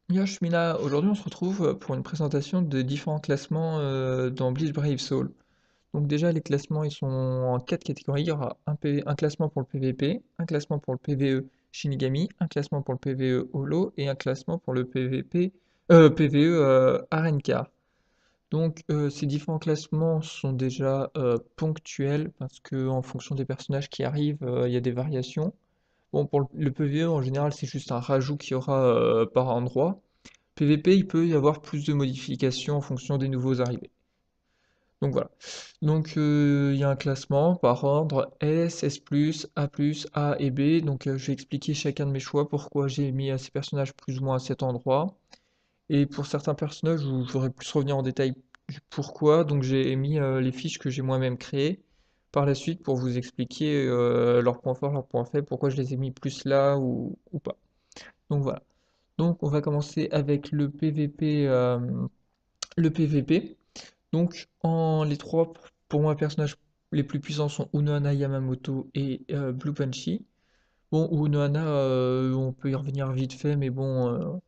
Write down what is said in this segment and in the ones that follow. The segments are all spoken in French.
Yashmina, aujourd'hui on se retrouve pour une présentation de différents classements dans Bleach Brave Soul. Donc déjà les classements ils sont en 4 catégories. Il y aura un classement pour le PVP, un classement pour le PVE Shinigami, un classement pour le PVE Holo et un classement pour le PVE Arrancar. Donc ces différents classements sont déjà ponctuels parce que en fonction des personnages qui arrivent, il y a des variations. Bon, pour le PVE en général c'est juste un rajout qu'il y aura par endroit. PVP, il peut y avoir plus de modifications en fonction des nouveaux arrivés. Donc voilà. Donc il y a un classement par ordre S, S+, A+, A et B. Donc je vais expliquer chacun de mes choix, pourquoi j'ai mis ces personnages plus ou moins à cet endroit. Et pour certains personnages où je voudrais plus revenir en détail du pourquoi, donc j'ai mis les fiches que j'ai moi-même créées par la suite pour vous expliquer leurs points forts, leurs points faibles, pourquoi je les ai mis plus là ou pas. Donc voilà. Donc on va commencer avec le PVP. Donc les trois pour moi personnages les plus puissants sont Unohana, Yamamoto et Blue Punchy. Bon, Unohana, on peut y revenir vite fait, mais bon,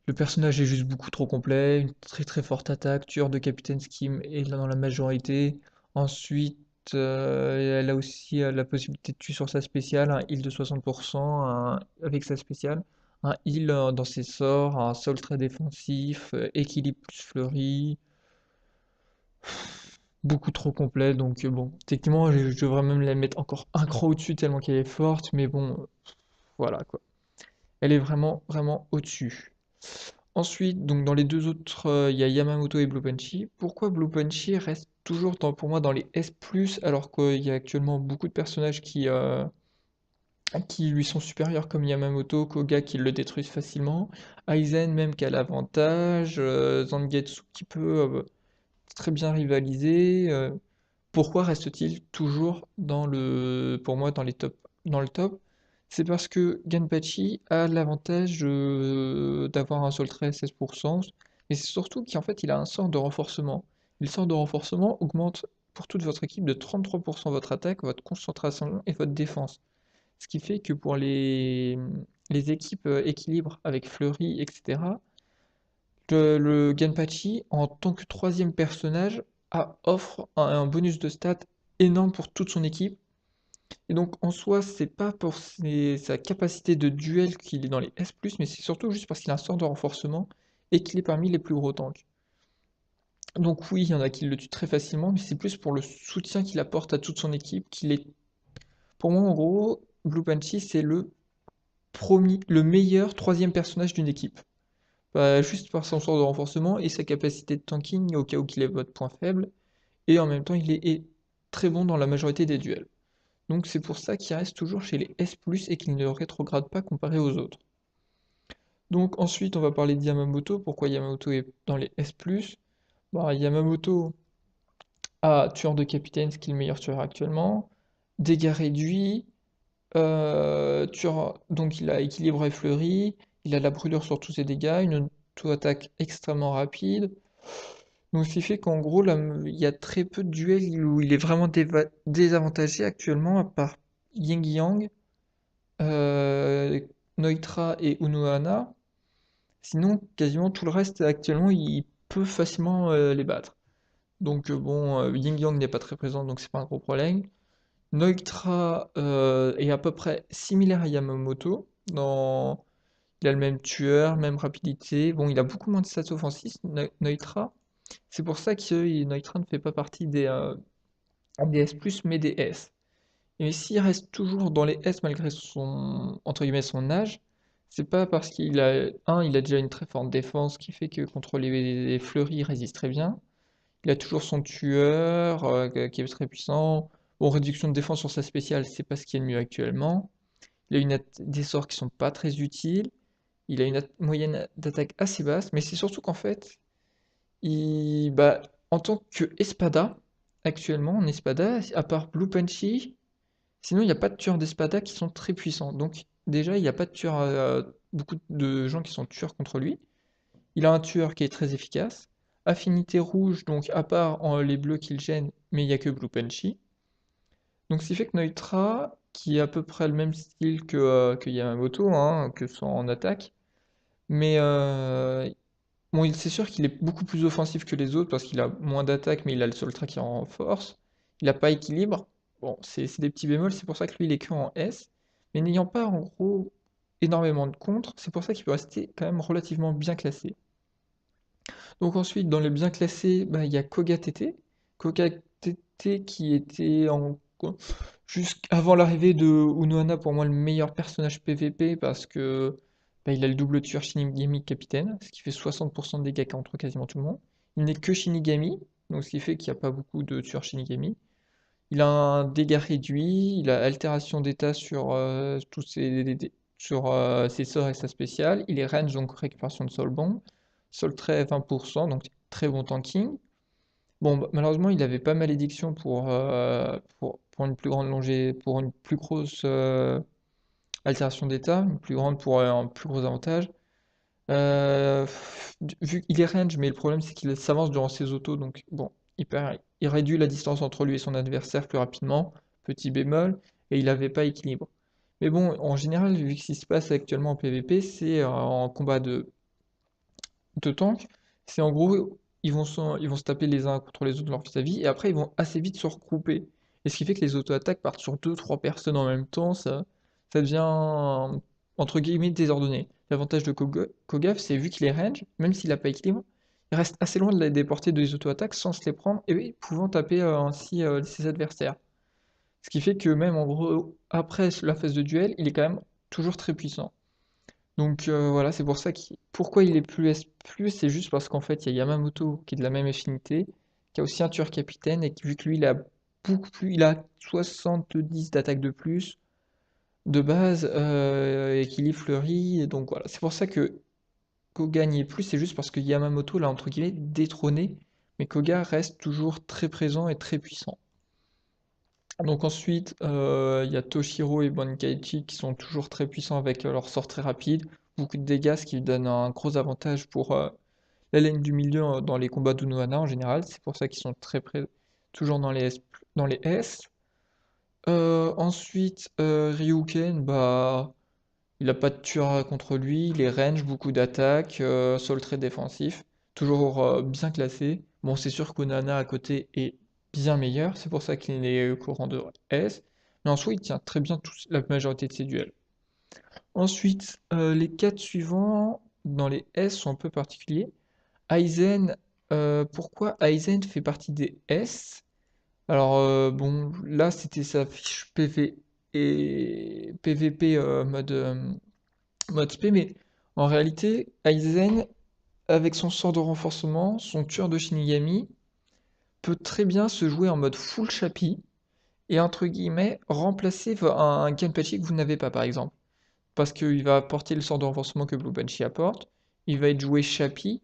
le personnage est juste beaucoup trop complet, une très très forte attaque, tueur de Capitaine Scheme est là dans la majorité. Ensuite, elle a aussi la possibilité de tuer sur sa spéciale, un heal de 60% avec sa spéciale, un heal dans ses sorts, un sol très défensif, équilibre plus fleuri, beaucoup trop complet, donc bon, techniquement je devrais même la mettre encore un cran au-dessus tellement qu'elle est forte, mais bon, voilà quoi. Elle est vraiment vraiment au-dessus. Ensuite, donc dans les deux autres, il y a Yamamoto et Blue Punchy. Pourquoi Blue Punchy reste toujours pour moi dans les S+, alors qu'il y a actuellement beaucoup de personnages qui lui sont supérieurs comme Yamamoto, Koga qui le détruisent facilement, Aizen même qui a l'avantage, Zangetsu qui peut très bien rivaliser. Pourquoi reste-t-il toujours pour moi dans le top? C'est parce que Genpachi a l'avantage d'avoir un sol très 16%, mais c'est surtout qu'en fait il a un sort de renforcement. Et le sort de renforcement augmente pour toute votre équipe de 33% votre attaque, votre concentration et votre défense. Ce qui fait que pour les équipes équilibre avec Fleury, etc., le Genpachi, en tant que troisième personnage, offre un bonus de stats énorme pour toute son équipe. Et donc en soi, c'est pas pour sa capacité de duel qu'il est dans les S+, mais c'est surtout juste parce qu'il a un sort de renforcement et qu'il est parmi les plus gros tanks. Donc oui, il y en a qui le tuent très facilement, mais c'est plus pour le soutien qu'il apporte à toute son équipe qu'il est... Pour moi, en gros, Blue Punchy, c'est le meilleur troisième personnage d'une équipe. Bah, juste par son sort de renforcement et sa capacité de tanking au cas où qu'il ait votre point faible, et en même temps est très bon dans la majorité des duels. Donc c'est pour ça qu'il reste toujours chez les S+, et qu'il ne rétrograde pas comparé aux autres. Donc ensuite on va parler de Yamamoto, pourquoi Yamamoto est dans les S+. Bah, Yamamoto a tueur de capitaine, ce qui est le meilleur tueur actuellement, dégâts réduits, donc il a équilibre et fleuri, il a la brûlure sur tous ses dégâts, une auto-attaque extrêmement rapide. Donc ce qui fait qu'en gros, là, il y a très peu de duels où il est vraiment désavantagé actuellement, à part Ying Yang, euh, Neutra et Unohana. Sinon, quasiment tout le reste actuellement, il peut facilement les battre. Donc bon, Ying Yang n'est pas très présent, donc c'est pas un gros problème. Neutra est à peu près similaire à Yamamoto. Il a le même tueur, même rapidité. Bon, il a beaucoup moins de stats offensifs, Neutra. C'est pour ça que Neutra ne fait pas partie des S+, mais des S. Et s'il reste toujours dans les S malgré entre guillemets, son âge, c'est pas parce il a déjà une très forte défense qui fait que contre les fleuris, il résiste très bien. Il a toujours son tueur qui est très puissant. Bon, réduction de défense sur sa spéciale, c'est pas ce qui est le mieux actuellement. Il a des sorts qui sont pas très utiles. Il a une moyenne d'attaque assez basse, mais c'est surtout qu'en fait, bah, en tant que Espada, actuellement, en Espada, à part Blue Punchy, sinon il n'y a pas de tueurs d'Espada qui sont très puissants. Donc déjà, il n'y a pas de tueurs, beaucoup de gens qui sont tueurs contre lui. Il a un tueur qui est très efficace. Affinité rouge, donc à part les bleus qu'il gêne, mais il n'y a que Blue Punchy. Donc ce qui fait que Neutra, qui est à peu près le même style que Yamamoto, hein, que son en attaque, Mais bon, c'est sûr qu'il est beaucoup plus offensif que les autres parce qu'il a moins d'attaque, mais il a le Soltra qui en force. Il n'a pas équilibre. Bon, c'est des petits bémols, c'est pour ça que lui, il est que en S. Mais n'ayant pas, en gros, énormément de contre, c'est pour ça qu'il peut rester quand même relativement bien classé. Donc ensuite, dans les bien classés, bah, il y a Koga TT. Koga TT qui était jusqu'avant l'arrivée de Unohana, pour moi, le meilleur personnage PVP parce que bah, il a le double tueur Shinigami capitaine, ce qui fait 60% de dégâts contre quasiment tout le monde. Il n'est que Shinigami, donc ce qui fait qu'il n'y a pas beaucoup de tueurs Shinigami. Il a un dégât réduit, il a altération d'état sur tous ses sorts et sa spéciale. Il est range, donc récupération de soul bomb. Sol trait 20%, donc très bon tanking. Bon, bah, malheureusement, il avait pas malédiction pour une plus grande pour une plus grosse altération d'état, une plus grande pour un plus gros avantage. Vu qu'il est range, mais le problème c'est qu'il s'avance durant ses autos, donc bon, il réduit la distance entre lui et son adversaire plus rapidement, petit bémol, et il n'avait pas équilibre. Mais bon, en général, vu que ce qui se passe actuellement en PvP, c'est en combat de tank, c'est en gros, ils vont se taper les uns contre les autres leur vis-à-vis, et après ils vont assez vite se regrouper. Et ce qui fait que les auto-attaques partent sur deux trois personnes en même temps, ça devient entre guillemets désordonné. L'avantage de Kogaf, c'est vu qu'il est range, même s'il n'a pas équilibre, il reste assez loin de des portées des auto-attaques sans se les prendre et pouvant taper ainsi ses adversaires. Ce qui fait que même en gros, après la phase de duel, il est quand même toujours très puissant. Donc voilà, c'est pour ça pourquoi il est plus S+, c'est juste parce qu'en fait, il y a Yamamoto qui est de la même affinité, qui a aussi un tueur capitaine, et vu que lui, il a beaucoup plus, il a 70 d'attaque de plus, de base, équilibre fleuri, et donc voilà. C'est pour ça que Koga n'y est plus, c'est juste parce que Yamamoto l'a entre guillemets détrôné, mais Koga reste toujours très présent et très puissant. Donc ensuite, il y a Toshiro et Bankaichi qui sont toujours très puissants avec leur sort très rapide, beaucoup de dégâts, ce qui donne un gros avantage pour la ligne du milieu dans les combats d'Unohana en général. C'est pour ça qu'ils sont toujours dans les S. Dans les S. Ensuite, Ryuken, bah, il n'a pas de tueur contre lui, il est range, beaucoup d'attaques, sol très défensif, toujours bien classé. Bon, c'est sûr qu'Onana à côté est bien meilleur, c'est pour ça qu'il est au courant de S, mais en soi, il tient très bien la majorité de ses duels. Ensuite, les 4 suivants dans les S sont un peu particuliers. Aizen, pourquoi Aizen fait partie des S? Alors, bon, là, c'était sa fiche PV et PVP mode SP, mais en réalité, Aizen, avec son sort de renforcement, son tueur de Shinigami, peut très bien se jouer en mode full chapi et entre guillemets remplacer un Genpachi que vous n'avez pas par exemple. Parce qu'il va apporter le sort de renforcement que Blue Banshee apporte, il va être joué chapi.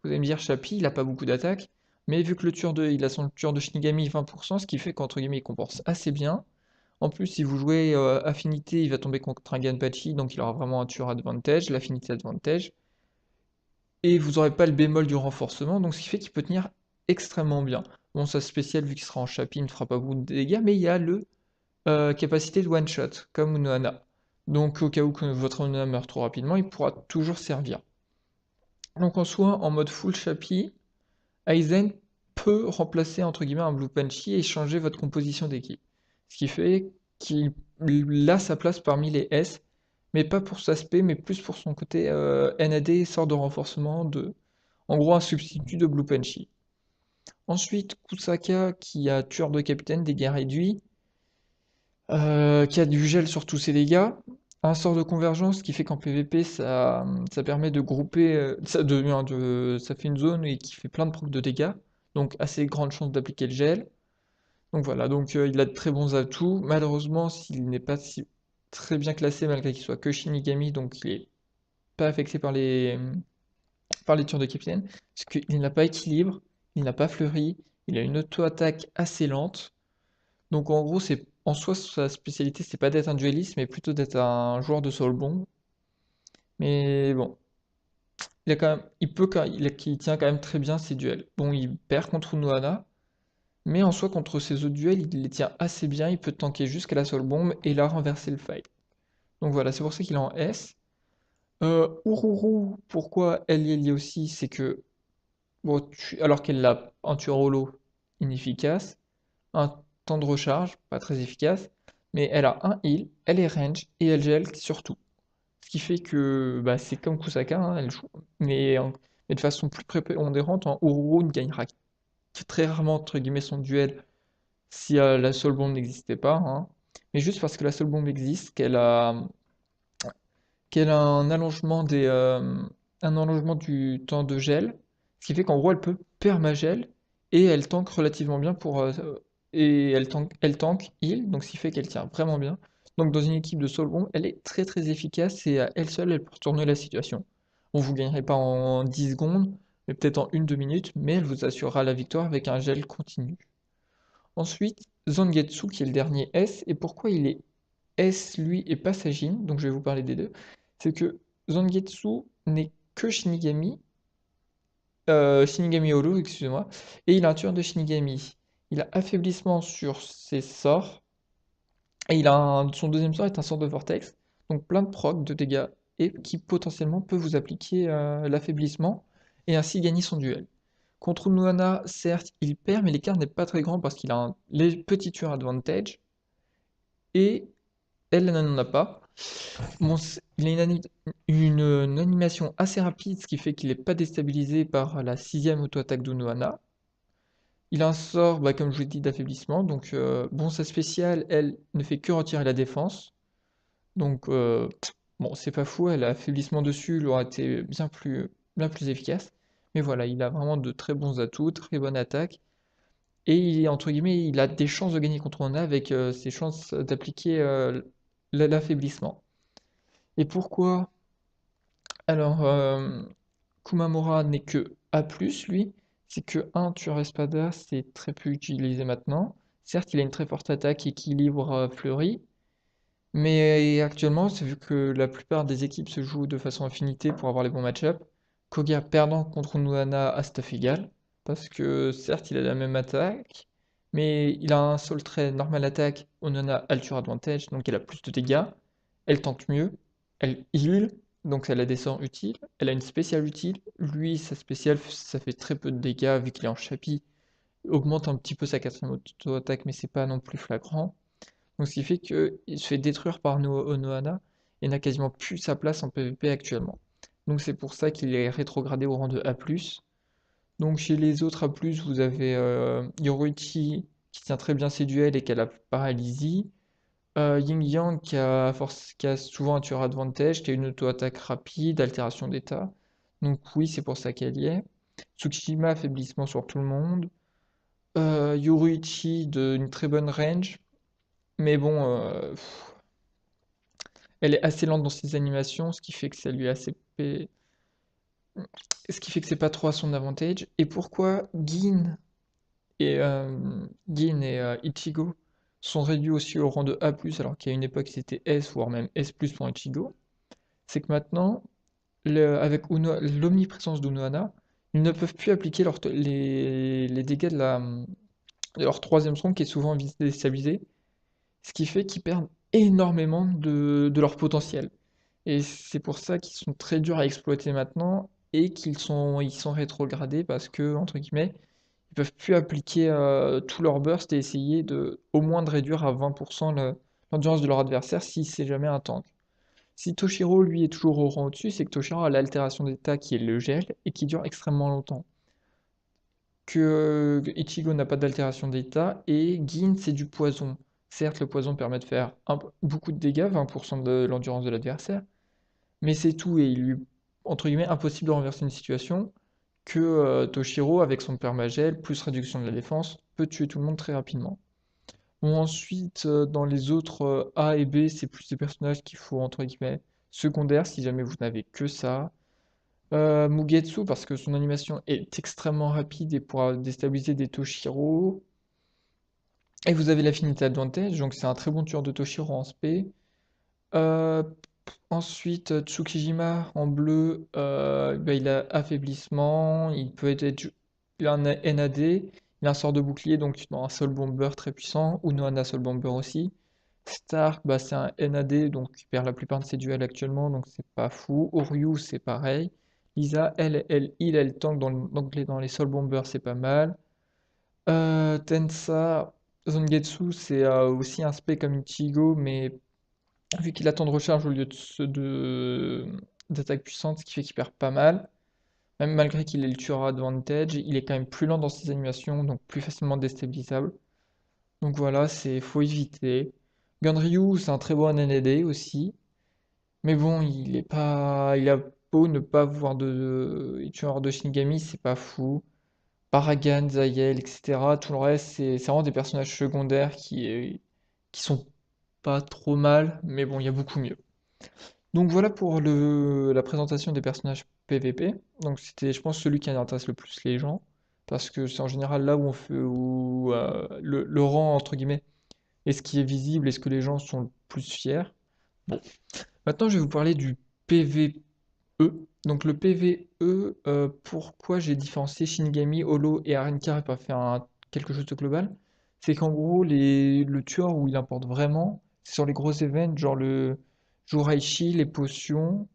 Vous allez me dire chapi, il n'a pas beaucoup d'attaque, mais vu que il a son tueur de Shinigami 20%, ce qui fait qu'entre guillemets il compense assez bien. En plus, si vous jouez affinité, il va tomber contre un Ganpachi, donc il aura vraiment un tueur advantage, l'affinité advantage. Et vous n'aurez pas le bémol du renforcement, donc ce qui fait qu'il peut tenir extrêmement bien. Bon, sa spéciale, vu qu'il sera en chapi, il ne fera pas beaucoup de dégâts, mais il y a le capacité de one-shot, comme Unohana. Donc au cas où que votre Unohana meurt trop rapidement, il pourra toujours servir. Donc en soi, en mode full chapi, Aizen peut remplacer entre guillemets un Blue Punchy et changer votre composition d'équipe. Ce qui fait qu'il a sa place parmi les S, mais pas pour son aspect, mais plus pour son côté NAD, sort de renforcement en gros un substitut de Blue Punchy. Ensuite, Kusaka qui a tueur de capitaine, dégâts réduits, qui a du gel sur tous ses dégâts. Un sort de convergence qui fait qu'en PvP ça permet de grouper, ça fait une zone et qui fait plein de procs de dégâts, donc assez grande chance d'appliquer le gel. Donc voilà, donc il a de très bons atouts. Malheureusement, s'il n'est pas très bien classé malgré qu'il soit que Shinigami, donc il est pas affecté par les tirs de capitaine, parce qu'il n'a pas équilibre, il n'a pas fleuri, il a une auto-attaque assez lente. Donc en gros, c'est en soi sa spécialité, c'est pas d'être un dueliste, mais plutôt d'être un joueur de soul bomb. Mais bon, il a quand même, il peut, il tient quand même très bien ses duels. Bon, il perd contre Noana, mais en soi contre ses autres duels, il les tient assez bien. Il peut tanker jusqu'à la soul bomb et là renverser le fight. Donc voilà, c'est pour ça qu'il est en S. Ururu, pourquoi elle y est liée aussi, c'est que, bon, alors qu'elle a un tueur holo inefficace, un temps de recharge pas très efficace, mais elle a un heal, elle est range et elle gèle surtout. Ce qui fait que bah, c'est comme Kusaka, hein, elle joue, mais de façon plus prépondérante, en Ururu ne gagnera très rarement entre guillemets son duel si la Soul Bomb n'existait pas, hein. Mais juste parce que la Soul Bomb existe, qu'elle a un allongement du temps de gel, ce qui fait qu'en gros elle peut permagel et elle tank relativement bien et elle tank heal, donc ce qui fait qu'elle tient vraiment bien. Donc dans une équipe de Soul Bomb, elle est très très efficace et à elle seule elle peut retourner la situation. Bon, vous gagnerez pas en 10 secondes, mais peut-être en 1-2 minutes, mais elle vous assurera la victoire avec un gel continu. Ensuite, Zangetsu qui est le dernier S, et pourquoi il est S lui et pas Sajin, donc je vais vous parler des deux, c'est que Zangetsu n'est que Shinigami Holo, excusez-moi, et il a un tueur de Shinigami. Il a affaiblissement sur ses sorts, et son deuxième sort est un sort de vortex, donc plein de proc, de dégâts, et qui potentiellement peut vous appliquer l'affaiblissement, et ainsi gagner son duel. Contre Noana, certes, il perd, mais l'écart n'est pas très grand parce qu'il a un petit tueur advantage, et elle n'en a pas. Bon, il a une animation assez rapide, ce qui fait qu'il n'est pas déstabilisé par la sixième auto-attaque d'Unohana. Il a un sort, bah, comme je vous l'ai dit, d'affaiblissement. Donc, bon, sa spéciale, elle, ne fait que retirer la défense. Donc, bon, c'est pas fou, elle a affaiblissement dessus, il aurait été bien plus efficace. Mais voilà, il a vraiment de très bons atouts, très bonne attaque. Et entre guillemets, il a des chances de gagner contre Ona avec ses chances d'appliquer l'affaiblissement. Et pourquoi? Alors, Kumamura n'est que A+, lui, c'est que un tueur espada, c'est très peu utilisé maintenant. Certes, il a une très forte attaque, équilibre, fleurie, mais actuellement, c'est vu que la plupart des équipes se jouent de façon affinité pour avoir les bons match-up, Koga perdant contre Nuana à staff égal, parce que certes, il a la même attaque, mais il a un sol très normal attaque, Onana Alture Advantage, donc elle a plus de dégâts, elle tank mieux, elle heal, donc elle a des sorts utiles, elle a une spéciale utile, lui, sa spéciale, ça fait très peu de dégâts vu qu'il est en chapi, augmente un petit peu sa quatrième auto-attaque, mais c'est pas non plus flagrant. Donc ce qui fait qu'il se fait détruire par Nohana et n'a quasiment plus sa place en PvP actuellement. Donc c'est pour ça qu'il est rétrogradé au rang de A+. Donc chez les autres A+, vous avez Yoruichi qui tient très bien ses duels et qui a la paralysie. Ying Yang qui a souvent un tueur advantage, qui a une auto-attaque rapide, altération d'état. Donc oui, c'est pour ça qu'elle y est. Tsukushima, affaiblissement sur tout le monde. Yoruichi d'une très bonne range. Mais bon, elle est assez lente dans ses animations, ce qui fait que ça lui est ce qui fait que c'est pas trop à son avantage. Et pourquoi Gin et Ichigo sont réduits aussi au rang de A+, alors qu'à une époque c'était S, voire même S+, pour Ichigo, c'est que maintenant, avec l'omniprésence d'Unohana, ils ne peuvent plus appliquer les dégâts de leur troisième tronc qui est souvent déstabilisé, ce qui fait qu'ils perdent énormément de leur potentiel. Et c'est pour ça qu'ils sont très durs à exploiter maintenant et ils sont rétrogradés parce que, entre guillemets, ils peuvent plus appliquer tout leur burst et essayer au moins de réduire à 20% l'endurance de leur adversaire si c'est jamais un tank. Si Toshiro, lui, est toujours au rang au-dessus, c'est que Toshiro a l'altération d'état qui est le gel et qui dure extrêmement longtemps. Que Ichigo n'a pas d'altération d'état et Gin, c'est du poison. Certes, le poison permet de faire beaucoup de dégâts, 20% de l'endurance de l'adversaire, mais c'est tout, et il lui est, entre guillemets, impossible de renverser une situation que Toshiro, avec son permagel, plus réduction de la défense, peut tuer tout le monde très rapidement. Bon, ensuite, dans les autres A et B, c'est plus des personnages qu'il faut, entre guillemets, secondaires, si jamais vous n'avez que ça. Mugetsu, parce que son animation est extrêmement rapide et pourra déstabiliser des Toshiro. Et vous avez l'affinité advantage, donc c'est un très bon tueur de Toshiro en SP. Euh, Ensuite, Tsukijima en bleu, bah, il a affaiblissement, il a un NAD, il a un sort de bouclier, donc dans un Soul Bomber très puissant, ou Noana Soul Bomber aussi. Stark, bah, c'est un NAD, donc il perd la plupart de ses duels actuellement, donc c'est pas fou. Oryu, c'est pareil. Lisa, elle tank dans les Soul Bombers, c'est pas mal. Tensa, Zangetsu, c'est aussi un spé comme Ichigo, mais vu qu'il a temps de recharge au lieu d'attaque puissante, ce qui fait qu'il perd pas mal. Même malgré qu'il ait le tueur advantage, il est quand même plus lent dans ses animations, donc plus facilement déstabilisable. Donc voilà, faut éviter. Ganryu, c'est un très bon NND aussi. Mais bon, il a beau ne pas avoir de tueur de Shinigami, c'est pas fou. Paragan, Zayel, etc. Tout le reste, c'est vraiment des personnages secondaires qui sont pas trop mal, mais bon, il y a beaucoup mieux. Donc voilà pour la présentation des personnages PVP. Donc c'était, je pense, celui qui intéresse le plus les gens, parce que c'est en général là où on fait où, le rang entre guillemets est ce qui est visible et ce que les gens sont le plus fiers. Bon, maintenant je vais vous parler du PVE. Donc le PVE, pourquoi j'ai différencié Shinigami, Holo et Arrancar et pas fait quelque chose de global? C'est qu'en gros, le tueur où il importe vraiment, c'est sur les gros events, genre le Juraishi, les potions,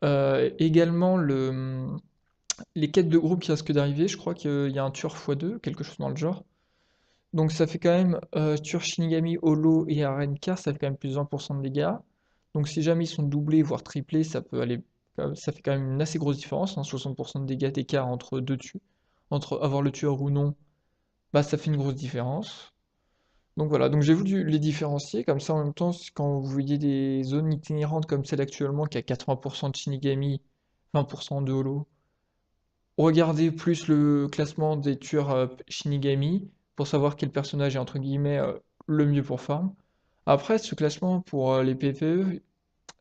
également les quêtes de groupe qui risquent d'arriver. Je crois qu'il y a un tueur x2, quelque chose dans le genre. Donc ça fait quand même tueur Shinigami, Holo et Arrancar, ça fait quand même plus de 20% de dégâts. Donc si jamais ils sont doublés, voire triplés, ça fait quand même une assez grosse différence, hein, 60% de dégâts d'écart entre entre avoir le tueur ou non, bah ça fait une grosse différence. Donc voilà, donc j'ai voulu les différencier, comme ça en même temps, quand vous voyez des zones itinérantes comme celle actuellement qui a 80% de Shinigami, 20% de Holo, regardez plus le classement des tueurs Shinigami pour savoir quel personnage est entre guillemets le mieux pour farm. Après, ce classement pour les PvE,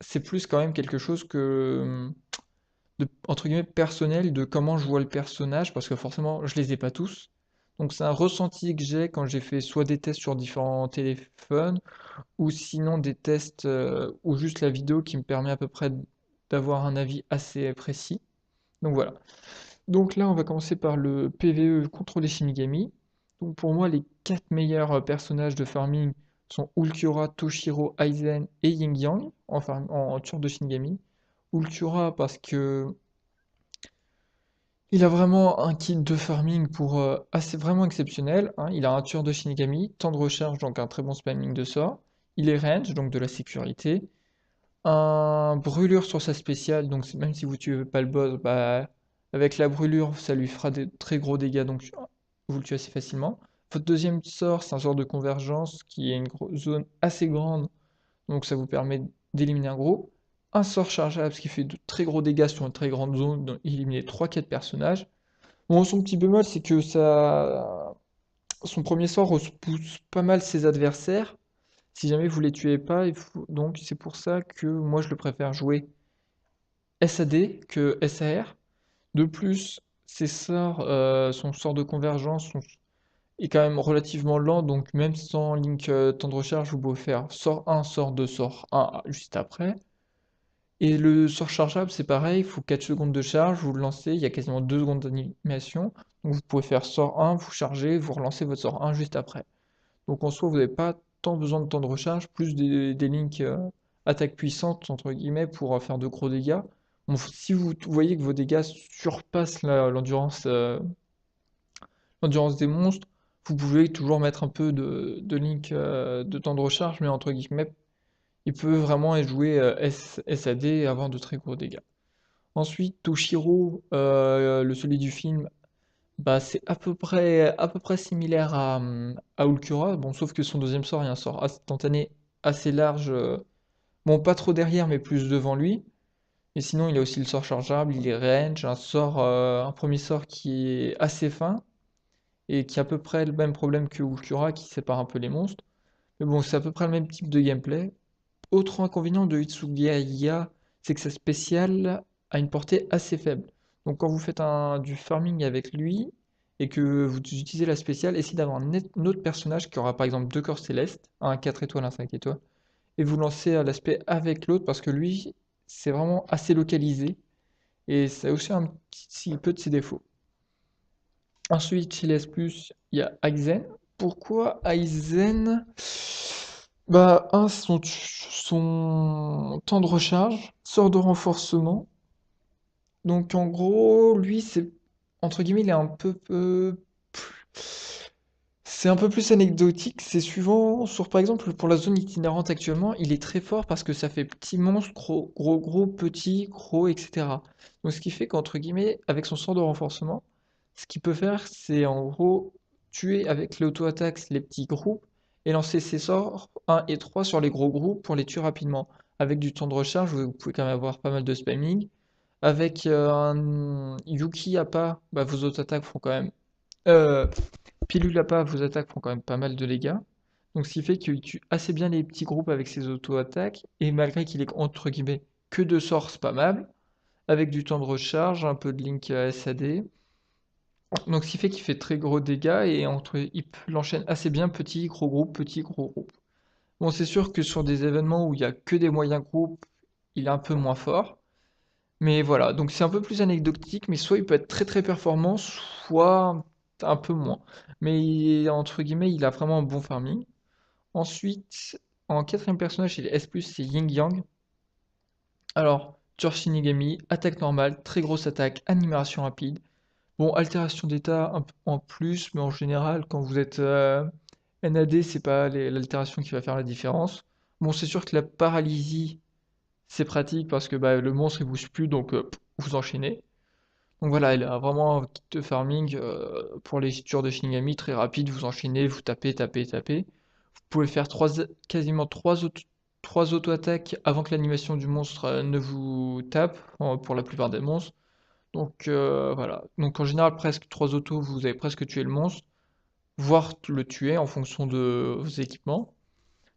c'est plus quand même quelque chose entre guillemets personnel de comment je vois le personnage, parce que forcément je les ai pas tous. Donc c'est un ressenti que j'ai quand j'ai fait soit des tests sur différents téléphones, ou sinon des tests ou juste la vidéo qui me permet à peu près d'avoir un avis assez précis. Donc voilà. Donc là, on va commencer par le PvE contre les Shinigami. Donc pour moi, les 4 meilleurs personnages de farming sont Ulquiorra, Toshiro, Aizen et Yin Yang en tueur de Shinigami. Ulquiorra parce que il a vraiment un kit de farming pour assez vraiment exceptionnel, hein. Il a un tueur de Shinigami, temps de recharge, donc un très bon spamming de sort. Il est range, donc de la sécurité. Un brûlure sur sa spéciale, donc même si vous tuez pas le boss, bah, avec la brûlure, ça lui fera des très gros dégâts, donc vous le tuez assez facilement. Votre deuxième sort, c'est un sort de convergence qui est une zone assez grande, donc ça vous permet d'éliminer un gros. Un sort chargeable, ce qui fait de très gros dégâts sur une très grande zone, donc éliminer 3-4 personnages. Bon, son petit bémol, c'est que son premier sort repousse pas mal ses adversaires. Si jamais vous les tuez pas, donc c'est pour ça que moi je le préfère jouer SAD que SAR. De plus, son sort de convergence est quand même relativement lent, donc même sans link temps de recharge, vous pouvez faire sort 1, sort 2, sort 1 juste après. Et le sort chargeable, c'est pareil, il faut 4 secondes de charge, vous le lancez, il y a quasiment 2 secondes d'animation. Donc vous pouvez faire sort 1, vous chargez, vous relancez votre sort 1 juste après. Donc en soi, vous n'avez pas tant besoin de temps de recharge, plus des links attaque puissante, entre guillemets, pour faire de gros dégâts. Bon, si vous voyez que vos dégâts surpassent l'endurance des monstres, vous pouvez toujours mettre un peu de link de temps de recharge, mais entre guillemets, il peut vraiment jouer SAD et avoir de très gros dégâts. Ensuite, Toshiro, celui du film, bah, c'est à peu près similaire à Ulquiorra, bon, sauf que son deuxième sort est un sort instantané assez large, bon, pas trop derrière, mais plus devant lui. Et sinon, il a aussi le sort chargeable, il est range, un premier sort qui est assez fin et qui a à peu près le même problème que Ulquiorra, qui sépare un peu les monstres. Mais bon, c'est à peu près le même type de gameplay. Autre inconvénient de Hitsugaya, c'est que sa spéciale a une portée assez faible. Donc quand vous faites du farming avec lui et que vous utilisez la spéciale, essayez d'avoir un autre personnage qui aura par exemple deux corps célestes, un 4 étoiles, un 5 étoiles, et vous lancez à l'aspect avec l'autre parce que lui, c'est vraiment assez localisé et ça a aussi un petit peu de ses défauts. Ensuite, chez les S+, il y a Aizen. Pourquoi Aizen? Bah, un, son temps de recharge, sort de renforcement. Donc en gros, lui, c'est entre guillemets, il est un peu c'est un peu plus anecdotique, c'est suivant sur par exemple pour la zone itinérante actuellement, il est très fort parce que ça fait petit monstre, gros, petit, gros, etc. Donc ce qui fait qu'entre guillemets, avec son sort de renforcement, ce qu'il peut faire, c'est en gros tuer avec l'auto-attaque les petits groupes et lancer ses sorts 1 et 3 sur les gros groupes pour les tuer rapidement. Avec du temps de recharge, vous pouvez quand même avoir pas mal de spamming. Avec un Yuki Appa, bah, vos auto-attaques font quand même. Euh, Pilule Appa, vos attaques font quand même pas mal de dégâts. Donc ce qui fait qu'il tue assez bien les petits groupes avec ses auto-attaques. Et malgré qu'il ait entre guillemets que deux sorts spammables, avec du temps de recharge, un peu de Link SAD. Donc ce qui fait qu'il fait très gros dégâts et il l'enchaîne assez bien petit, gros groupe. Bon, c'est sûr que sur des événements où il y a que des moyens groupes, il est un peu moins fort. Mais voilà, donc c'est un peu plus anecdotique, mais soit il peut être très performant, soit un peu moins. Mais entre guillemets, il a vraiment un bon farming. Ensuite, en quatrième personnage, chez les S+, c'est Ying Yang. Alors, Tueur Shinigami, attaque normale, très grosse attaque, animation rapide. Bon, altération d'état un peu en plus, mais en général, quand vous êtes NAD, c'est pas l'altération qui va faire la différence. Bon, c'est sûr que la paralysie, c'est pratique parce que bah, le monstre il bouge plus, donc vous enchaînez. Donc voilà, elle a vraiment un kit de farming pour les tueurs de Shinigami, très rapide, vous enchaînez, vous tapez. Vous pouvez faire quasiment trois auto-attaques avant que l'animation du monstre ne vous tape, pour la plupart des monstres. Donc voilà, donc en général presque trois autos, vous avez presque tué le monstre, voire le tuer en fonction de vos équipements.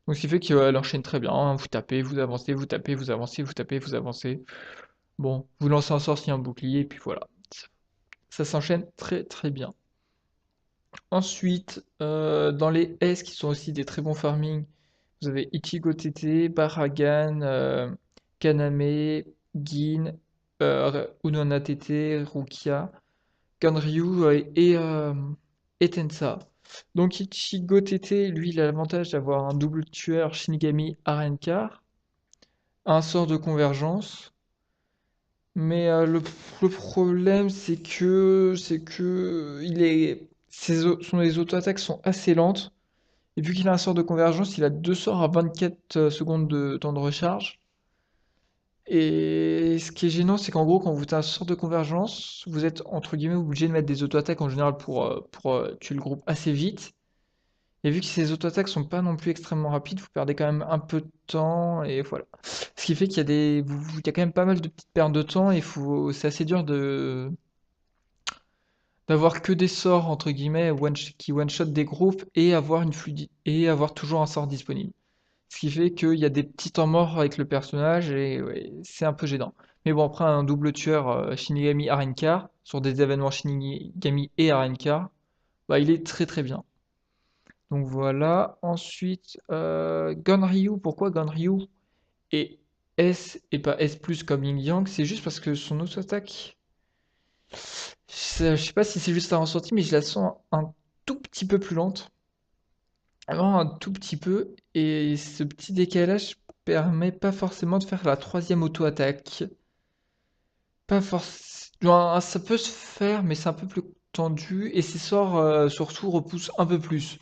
Donc ce qui fait qu'elle enchaîne très bien, hein. Vous tapez, vous avancez, vous tapez, vous avancez, vous tapez, vous avancez. Bon, vous lancez un sort s'il y a un bouclier, et puis voilà. Ça s'enchaîne très bien. Ensuite, dans les S qui sont aussi des très bons farming, vous avez Ichigo TT, Baragan, Kaname, Gin, Unona TT, Rukia, Ganryu et Tensa. Donc Ichigo TT, lui, il a l'avantage d'avoir un double tueur Shinigami Arrancar, un sort de convergence. Mais le problème, c'est que les auto-attaques sont assez lentes. Et vu qu'il a un sort de convergence, il a deux sorts à 24 secondes de temps de recharge. Et ce qui est gênant, c'est qu'en gros, quand vous avez un sort de convergence, vous êtes entre guillemets obligé de mettre des auto-attaques en général pour tuer le groupe assez vite. Et vu que ces auto-attaques sont pas non plus extrêmement rapides, vous perdez quand même un peu de temps. Et voilà. Ce qui fait qu'il y a il y a quand même pas mal de petites pertes de temps et c'est assez dur d'avoir que des sorts entre guillemets qui one-shot des groupes et et avoir toujours un sort disponible. Ce qui fait qu'il y a des petits temps morts avec le personnage et ouais, c'est un peu gênant. Mais bon, après un double tueur Shinigami Arrancar sur des événements Shinigami et Arrancar, bah il est très bien. Donc voilà. Ensuite, Ganryu. Pourquoi Ganryu est S et pas S+ comme Yin Yang? C'est juste parce que son auto-attaque, je sais pas si c'est juste un ressenti, mais je la sens un tout petit peu plus lente. Vraiment un tout petit peu. Et ce petit décalage permet pas forcément de faire la troisième auto-attaque. Pas forcément. Ça peut se faire, mais c'est un peu plus tendu. Et ses sorts, surtout, repoussent un peu plus.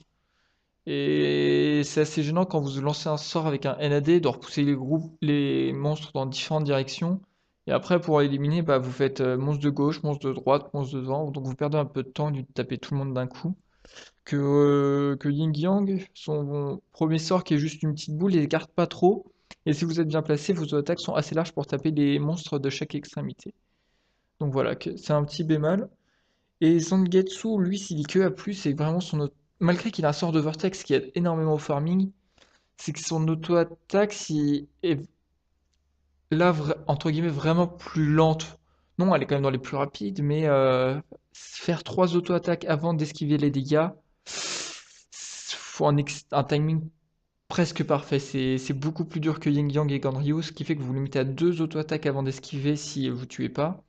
Et c'est assez gênant quand vous lancez un sort avec un NAD de repousser les monstres dans différentes directions. Et après, pour éliminer, bah, vous faites monstre de gauche, monstre de droite, monstre de devant. Donc vous perdez un peu de temps du de taper tout le monde d'un coup. Que Ying Yang, son premier sort qui est juste une petite boule, il écarte pas trop. Et si vous êtes bien placé, vos attaques sont assez larges pour taper les monstres de chaque extrémité. Donc voilà, c'est un petit bémol. Et Zangetsu, lui, s'il est que A+, c'est vraiment malgré qu'il a un sort de Vortex qui aide énormément au farming, c'est que son auto-attaque est là, entre guillemets, vraiment plus lente. Non, elle est quand même dans les plus rapides, mais faire trois auto-attaques avant d'esquiver les dégâts, faut un timing presque parfait. C'est beaucoup plus dur que Yin Yang et Ganryu, ce qui fait que vous vous limitez à deux auto-attaques avant d'esquiver si vous tuez pas.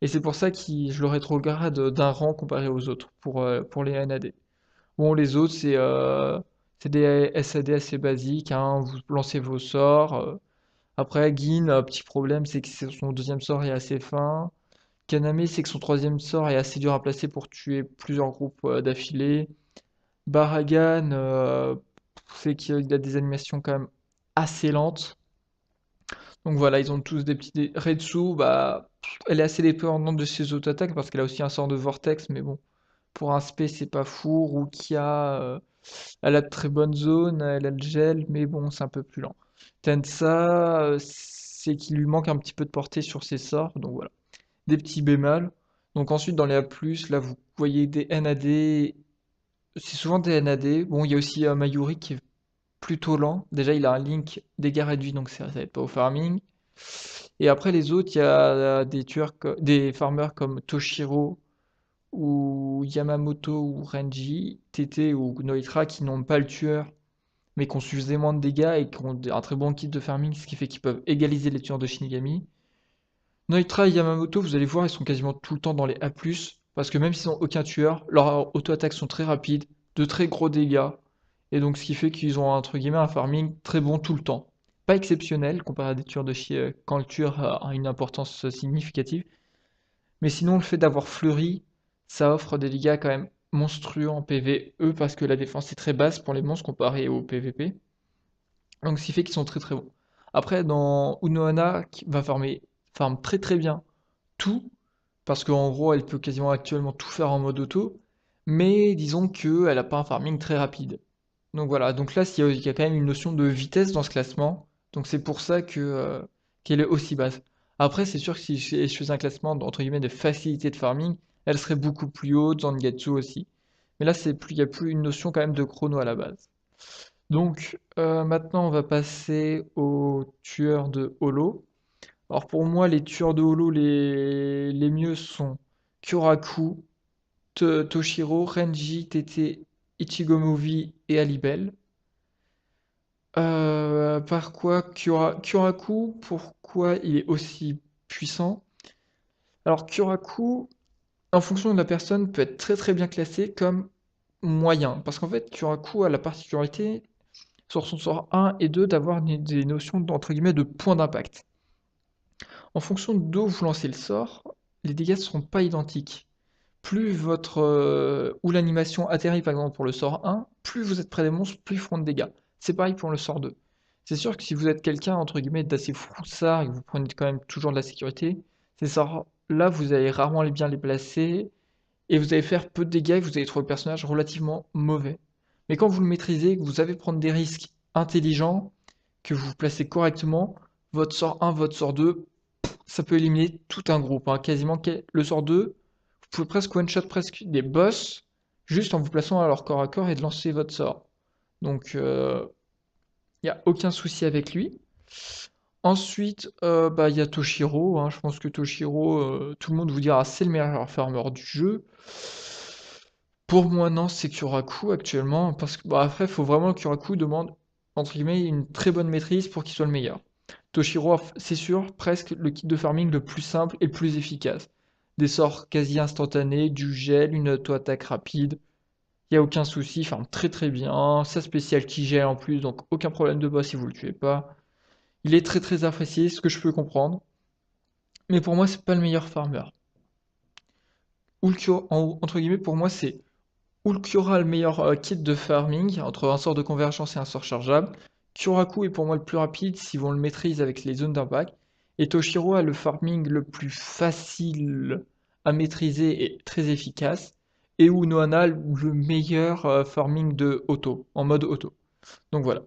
Et c'est pour ça que je le rétrograde d'un rang comparé aux autres pour les NAD. Bon, les autres, C'est des SAD assez basiques, hein, vous lancez vos sorts. Après, Gin, petit problème, c'est que son deuxième sort est assez fin. Kaname, c'est que son troisième sort est assez dur à placer pour tuer plusieurs groupes d'affilée. Baragan, c'est qu'il a des animations quand même assez lentes. Donc voilà, ils ont tous des petits. Retsu, bah, elle est assez dépendante de ses auto-attaques parce qu'elle a aussi un sort de vortex, mais bon, pour un spé, c'est pas fou. Rukia, elle a de très bonnes zones, elle a le gel, mais bon, c'est un peu plus lent. Tensa, c'est qu'il lui manque un petit peu de portée sur ses sorts, donc voilà. Des petits bémols. Donc ensuite, dans les A+, là, vous voyez des NAD. C'est souvent des NAD. Bon, il y a aussi Mayuri qui est plutôt lent. Déjà, il a un link dégâts réduits, donc ça aide pas au farming. Et après, les autres, il y a des tueurs, des farmers comme Toshiro ou Yamamoto ou Renji, TT ou Noitra qui n'ont pas le tueur, mais qui ont suffisamment de dégâts et qui ont un très bon kit de farming, ce qui fait qu'ils peuvent égaliser les tueurs de Shinigami. Noitra et Yamamoto, vous allez voir, ils sont quasiment tout le temps dans les A+, parce que même s'ils n'ont aucun tueur, leurs auto-attaques sont très rapides, de très gros dégâts, et donc ce qui fait qu'ils ont entre guillemets un farming très bon tout le temps. Pas exceptionnel comparé à des tueurs de quand le tueur a une importance significative, mais sinon le fait d'avoir fleuri, ça offre des dégâts quand même monstrueux en PvE parce que la défense est très basse pour les monstres comparé au PvP. Donc ce qui fait qu'ils sont très très bons. Après dans Unohana qui va farm très très bien tout, parce qu'en gros, elle peut quasiment actuellement tout faire en mode auto, mais disons qu'elle n'a pas un farming très rapide. Donc voilà, donc là, il y a quand même une notion de vitesse dans ce classement, donc c'est pour ça qu'elle est aussi basse. Après, c'est sûr que si je faisais un classement entre guillemets de facilité de farming, elle serait beaucoup plus haute, Zangetsu aussi. Mais là, il n'y a plus une notion quand même de chrono à la base. Donc maintenant, on va passer aux tueurs de holo. Alors pour moi, les tueurs de holo les mieux sont Kyoraku, Toshiro, Renji, Tete, Ichigo Movie et Alibel. Par quoi Kyoraku, pourquoi il est aussi puissant? Alors Kyoraku, en fonction de la personne, peut être très très bien classé comme moyen. Parce qu'en fait, Kyoraku a la particularité sur son sort 1 et 2 d'avoir des notions d'entre guillemets de points d'impact. En fonction d'où vous lancez le sort, les dégâts ne seront pas identiques. Plus votre ou l'animation atterrit par exemple pour le sort 1, plus vous êtes près des monstres, plus ils feront de dégâts. C'est pareil pour le sort 2. C'est sûr que si vous êtes quelqu'un entre guillemets d'assez froussard et que vous prenez quand même toujours de la sécurité, ces sorts là vous allez rarement bien les placer et vous allez faire peu de dégâts et vous allez trouver le personnage relativement mauvais. Mais quand vous le maîtrisez, que vous savez prendre des risques intelligents, que vous vous placez correctement, votre sort 1, votre sort 2, ça peut éliminer tout un groupe, hein. Quasiment le sort 2, vous pouvez presque one-shot presque des boss juste en vous plaçant à leur corps à corps et de lancer votre sort. Donc, il n'y a aucun souci avec lui. Ensuite, bah, il y a Toshiro, hein. Je pense que Toshiro, tout le monde vous dira c'est le meilleur farmer du jeu. Pour moi, non, c'est Kyoraku actuellement, parce que bah, après, il faut vraiment que Kyoraku demande, entre guillemets, une très bonne maîtrise pour qu'il soit le meilleur. Toshiro, c'est sûr, presque le kit de farming le plus simple et le plus efficace. Des sorts quasi instantanés, du gel, une auto-attaque rapide, il n'y a aucun souci, il farme très très bien, sa spéciale qui gèle en plus, donc aucun problème de boss si vous le tuez pas. Il est très très apprécié, ce que je peux comprendre, mais pour moi, c'est pas le meilleur farmer. Entre guillemets, pour moi, c'est Hulk qui aura le meilleur kit de farming entre un sort de convergence et un sort chargeable. Kyoraku est pour moi le plus rapide si on le maîtrise avec les zones d'impact. Et Toshiro a le farming le plus facile à maîtriser et très efficace. Et Unohana le meilleur farming de auto, en mode auto. Donc voilà.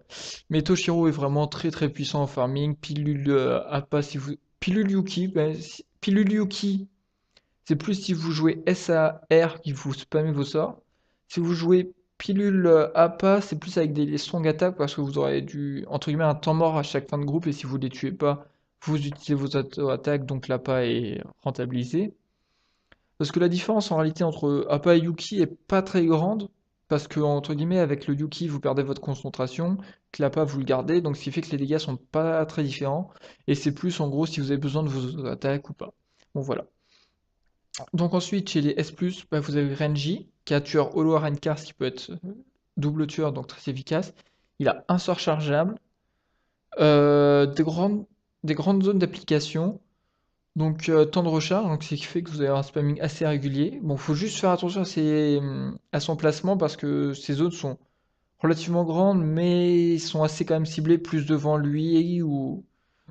Mais Toshiro est vraiment très très puissant en farming. Pilule Appa si vous. Pilule Yuki, Pilule Yuki, c'est plus si vous jouez SAR qui vous spammez vos sorts. Si vous jouez pilule APA, c'est plus avec des strong attaques parce que vous aurez entre guillemets, un temps mort à chaque fin de groupe et si vous ne les tuez pas, vous utilisez vos auto-attaques, donc l'APA est rentabilisé. Parce que la différence en réalité entre APA et Yuki est pas très grande parce que entre guillemets, avec le Yuki, vous perdez votre concentration, que l'APA vous le gardez, donc ce qui fait que les dégâts sont pas très différents et c'est plus en gros si vous avez besoin de vos auto-attaques ou pas. Bon voilà. Donc ensuite, chez les S+, bah, vous avez Renji, qui est un tueur holo à Renkar, ce qui peut être double tueur, donc très efficace. Il a un sort chargeable, des grandes zones d'application, donc temps de recharge, donc ce qui fait que vous avez un spamming assez régulier. Bon, faut juste faire attention à son placement parce que ces zones sont relativement grandes, mais sont assez quand même ciblées plus devant lui ou...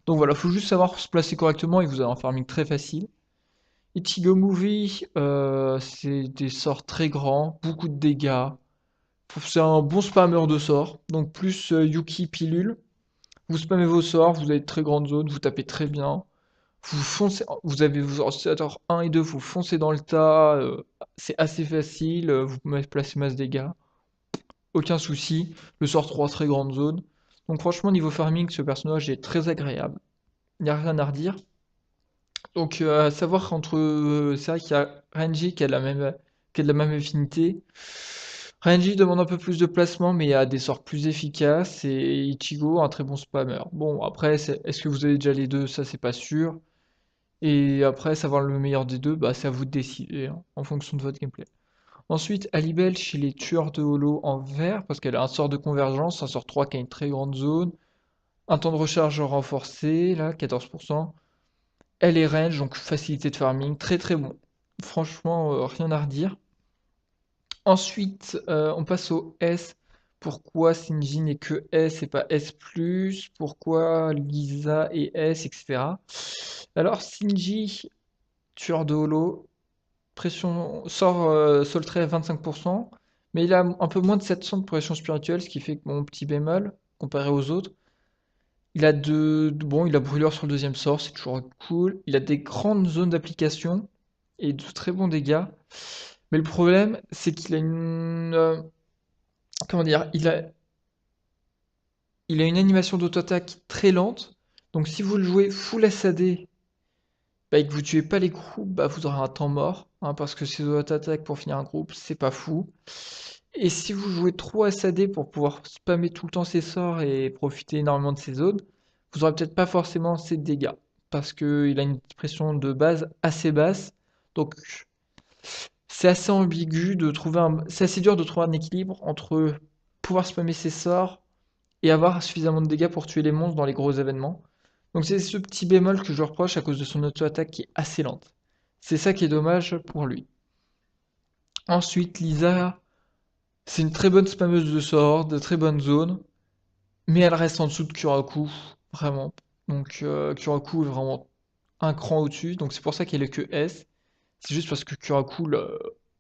Donc voilà, faut juste savoir se placer correctement et vous avez un farming très facile. Ichigo Movie, c'est des sorts très grands, beaucoup de dégâts. C'est un bon spammer de sorts, donc plus Yuki Pilule. Vous spammez vos sorts, vous avez de très grandes zones, vous tapez très bien. Vous foncez, vous avez vos oscillateurs 1 et 2, vous foncez dans le tas, c'est assez facile, vous placez masse dégâts, aucun souci. Le sort 3, très grande zone. Donc franchement, niveau farming, ce personnage est très agréable. Il n'y a rien à redire. Donc à savoir qu'entre... c'est vrai qu'il y a Renji qui a de la même affinité. Renji demande un peu plus de placement, mais a des sorts plus efficaces. Et Ichigo, un très bon spammer. Bon, après, est-ce que vous avez déjà les deux? Ça, c'est pas sûr. Et après, savoir le meilleur des deux, bah, c'est à vous de décider, hein, en fonction de votre gameplay. Ensuite, Alibel chez les tueurs de holo en vert, parce qu'elle a un sort de convergence, un sort 3 qui a une très grande zone, un temps de recharge renforcé, là, 14%. Elle est range, donc facilité de farming, très très bon. Franchement, rien à redire. Ensuite, on passe au S. Pourquoi Shinji n'est que S et pas S+? Pourquoi Lisa est S, etc. Alors, Shinji, tueur de holo, pression, sort sol trait à 25%, mais il a un peu moins de 700 de pression spirituelle, ce qui fait que mon petit bémol, comparé aux autres, bon, il a brûleur sur le deuxième sort, c'est toujours cool. Il a des grandes zones d'application et de très bons dégâts. Mais le problème, c'est qu'il a comment dire, il a une animation d'auto-attaque très lente. Donc si vous le jouez full SAD, bah, et que vous tuez pas les groupes, bah, vous aurez un temps mort, hein, parce que ces auto-attaques pour finir un groupe, c'est pas fou. Et si vous jouez trop SAD pour pouvoir spammer tout le temps ses sorts et profiter énormément de ses zones, vous aurez peut-être pas forcément assez de dégâts. Parce qu'il a une pression de base assez basse. Donc c'est assez ambigu de trouver c'est assez dur de trouver un équilibre entre pouvoir spammer ses sorts et avoir suffisamment de dégâts pour tuer les monstres dans les gros événements. Donc c'est ce petit bémol que je lui reproche à cause de son auto-attaque qui est assez lente. C'est ça qui est dommage pour lui. Ensuite, Lisa, c'est une très bonne spammeuse de sorts, de très bonnes zones, mais elle reste en dessous de Kuraku, vraiment. Donc Kuraku est vraiment un cran au-dessus, donc c'est pour ça qu'elle est que S. C'est juste parce que Kuraku,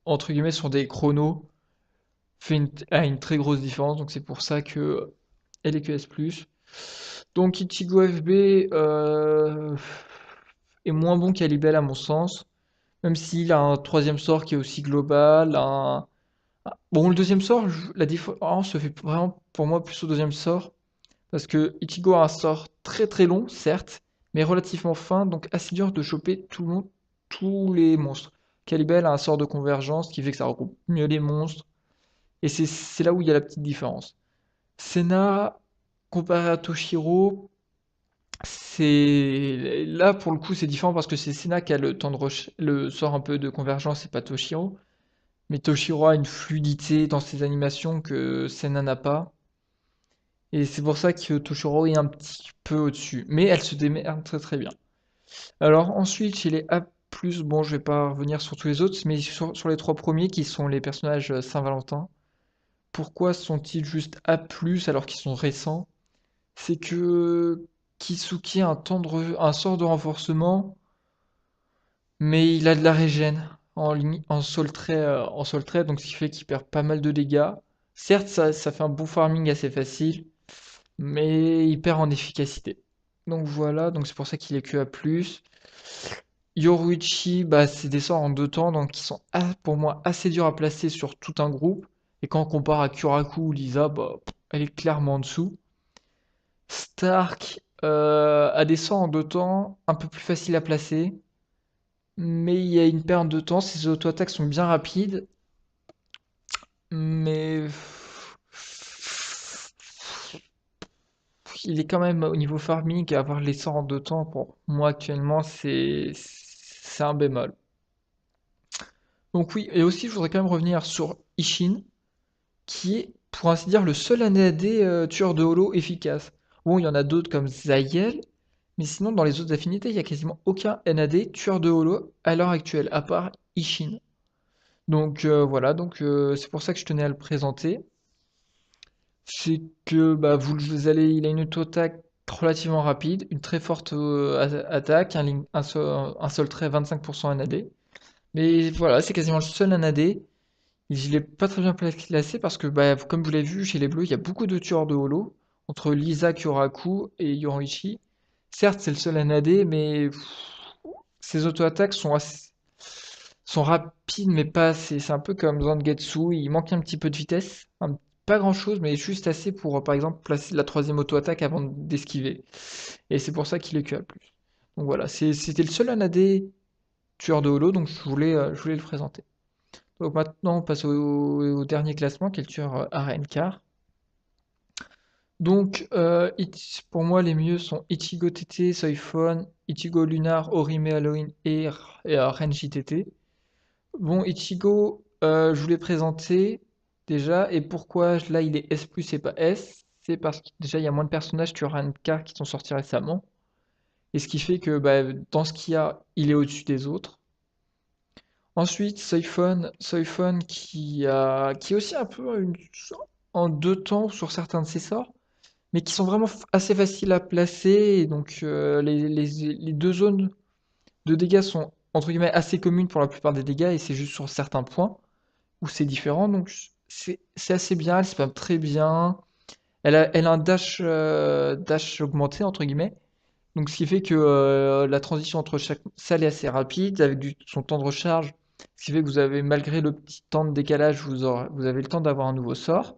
entre guillemets, sur des chronos, a une très grosse différence, donc c'est pour ça que elle est que S+. Donc Ichigo FB est moins bon qu'Alibel à mon sens, même s'il a un troisième sort qui est aussi global, bon, le deuxième sort, la différence se fait vraiment pour moi plus au deuxième sort, parce que Ichigo a un sort très très long, certes, mais relativement fin, donc assez dur de choper tous les monstres. Calibel a un sort de convergence qui fait que ça regroupe mieux les monstres, et c'est là où il y a la petite différence. Senna, comparé à Toshiro, c'est là pour le coup c'est différent parce que c'est Senna qui a le temps de le sort un peu de convergence et pas Toshiro. Mais Toshiro a une fluidité dans ses animations que Senna n'a pas. Et c'est pour ça que Toshiro est un petit peu au-dessus. Mais elle se démerde très très bien. Alors ensuite, chez les A+, bon, je vais pas revenir sur tous les autres, mais sur les trois premiers qui sont les personnages Saint-Valentin. Pourquoi sont-ils juste A+, alors qu'ils sont récents? C'est que Kisuke a un sort de renforcement, mais il a de la régène en sol trait, donc ce qui fait qu'il perd pas mal de dégâts. Certes, ça fait un bon farming assez facile, mais il perd en efficacité. Donc voilà, donc c'est pour ça qu'il est que A+. Yoruichi, bah, c'est des sorts en deux temps, donc ils sont pour moi assez durs à placer sur tout un groupe. Et quand on compare à Kuraku ou Lisa, bah, elle est clairement en dessous. Stark a des sorts en deux temps, un peu plus facile à placer. Mais il y a une perte de temps, ses auto-attaques sont bien rapides. Mais il est quand même au niveau farming et avoir les sorts en deux temps pour moi actuellement c'est un bémol. Donc oui, et aussi je voudrais quand même revenir sur Ishin qui est pour ainsi dire, le seul AD tueur de holo efficace. Bon, il y en a d'autres comme Zayel, mais sinon, dans les autres affinités, il y a quasiment aucun NAD tueur de holo à l'heure actuelle, à part Ishin. Donc voilà, donc c'est pour ça que je tenais à le présenter. C'est que bah, vous allez, il a une auto-attaque relativement rapide, une très forte attaque, un seul trait 25% NAD. Mais voilà, c'est quasiment le seul NAD. Je l'ai pas très bien classé parce que, bah, comme vous l'avez vu, chez les Bleus, il y a beaucoup de tueurs de holo, entre Lisa, Kyoraku et Yoriichi. Certes, c'est le seul NAD, mais ses auto-attaques sont rapides, mais pas assez. C'est un peu comme Zangetsu, il manque un petit peu de vitesse. Pas grand-chose, mais juste assez pour, par exemple, placer la troisième auto-attaque avant d'esquiver. Et c'est pour ça qu'il est QA+. Donc voilà, c'était le seul NAD tueur de holo, donc je voulais le présenter. Donc maintenant, on passe au dernier classement, qui est le tueur Arenkar. Donc, pour moi, les mieux sont Ichigo TT, Soifon, Ichigo Lunar, Orime Halloween et Renji TT. Bon, Ichigo, je voulais présenter déjà, et pourquoi là il est S+, et pas S, c'est parce que déjà il y a moins de personnages tueurs Arenkar qui sont sortis récemment, et ce qui fait que bah, dans ce qu'il y a, il est au-dessus des autres. Ensuite, Soifon qui est aussi un peu en deux temps sur certains de ses sorts, mais qui sont vraiment assez faciles à placer. Et donc, les deux zones de dégâts sont entre guillemets assez communes pour la plupart des dégâts, et c'est juste sur certains points où c'est différent. Donc, c'est assez bien, elle spam très bien. Elle a un dash augmenté, entre guillemets. Donc, ce qui fait que la transition entre chaque salle est assez rapide, avec son temps de recharge. Ce qui fait que vous avez, malgré le petit temps de décalage, vous avez le temps d'avoir un nouveau sort.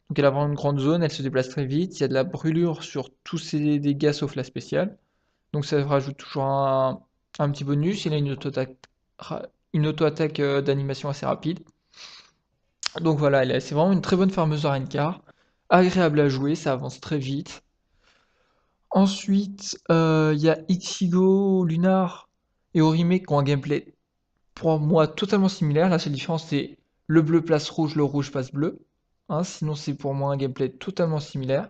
Donc, elle a vraiment une grande zone, elle se déplace très vite. Il y a de la brûlure sur tous ses dégâts sauf la spéciale. Donc, ça rajoute toujours un petit bonus. Il a une auto-attaque d'animation assez rapide. Donc, voilà, c'est vraiment une très bonne farmeuse à Rengar. Agréable à jouer, ça avance très vite. Ensuite, il y a Ichigo, Lunar et Orime qui ont un gameplay pour moi totalement similaire. La seule différence, c'est le bleu place rouge, le rouge passe bleu. Hein, sinon, c'est pour moi un gameplay totalement similaire.